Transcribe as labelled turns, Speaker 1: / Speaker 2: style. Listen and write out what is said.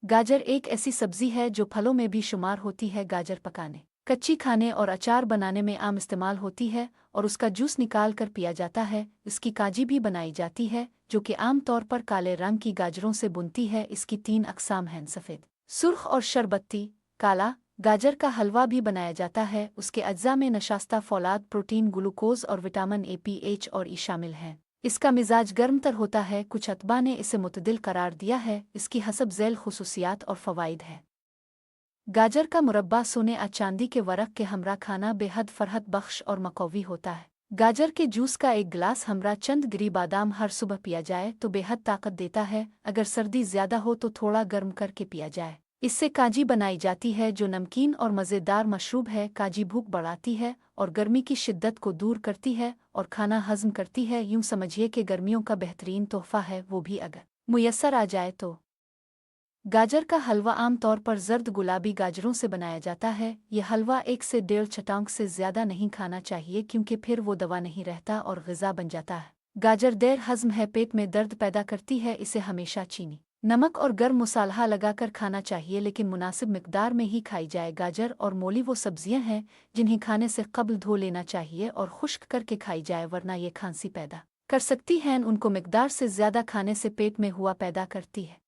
Speaker 1: गाजर एक ऐसी सब्जी है जो फलों में भी शुमार होती है। गाजर पकाने, कच्ची खाने और अचार बनाने में आम इस्तेमाल होती है और उसका जूस निकाल कर पिया जाता है। इसकी काजी भी बनाई जाती है जो कि आम तौर पर काले रंग की गाजरों से बुनती है। इसकी 3 अक़साम हैं: सफ़ेद, सुर्ख और शरबत्ती। काला गाजर का हलवा भी बनाया जाता है। उसके अज्जा में नशास्ता, फौलाद, प्रोटीन, ग्लूकोज और विटामिन ए, पीएच और ई शामिल हैं। इसका मिजाज गर्म तर होता है। कुछ अतबा ने इसे मुतदिल करार दिया है। इसकी हसब ज़ैल खुसूसियात और फ़वाइद है। गाजर का मुरब्बा सोने आ चांदी के वरक के हमरा खाना बेहद फरहत बख्श और मकवी होता है। गाजर के जूस का एक गिलास हमरा चंद गिरी बादाम हर सुबह पिया जाए तो बेहद ताकत देता है। अगर सर्दी ज़्यादा हो तो थोड़ा गर्म करके पिया जाए। इससे काजी बनाई जाती है जो नमकीन और मज़ेदार मशरूब है। काजी भूख बढ़ाती है और गर्मी की शिद्दत को दूर करती है और खाना हज़म करती है। यूँ समझिए कि गर्मियों का बेहतरीन तोहफ़ा है, वो भी अगर मुयस्सर आ जाए तो। गाजर का हलवा आम तौर पर जर्द गुलाबी गाजरों से बनाया जाता है। यह हलवा 1 से 1.5 चटांक से ज़्यादा नहीं खाना चाहिए क्योंकि फिर वो दवा नहीं रहता और ग़िज़ा बन जाता है। गाजर देर हज़म है, पेट में दर्द पैदा करती है। इसे हमेशा चीनी, नमक और गर्म मसाला लगाकर खाना चाहिए, लेकिन मुनासिब मिकदार में ही खाई जाए। गाजर और मूली वो सब्जियां हैं जिन्हें खाने से कबल धो लेना चाहिए और खुश्क करके खाई जाए, वरना ये खांसी पैदा कर सकती हैं। उनको मिकदार से ज़्यादा खाने से पेट में हुआ पैदा करती है।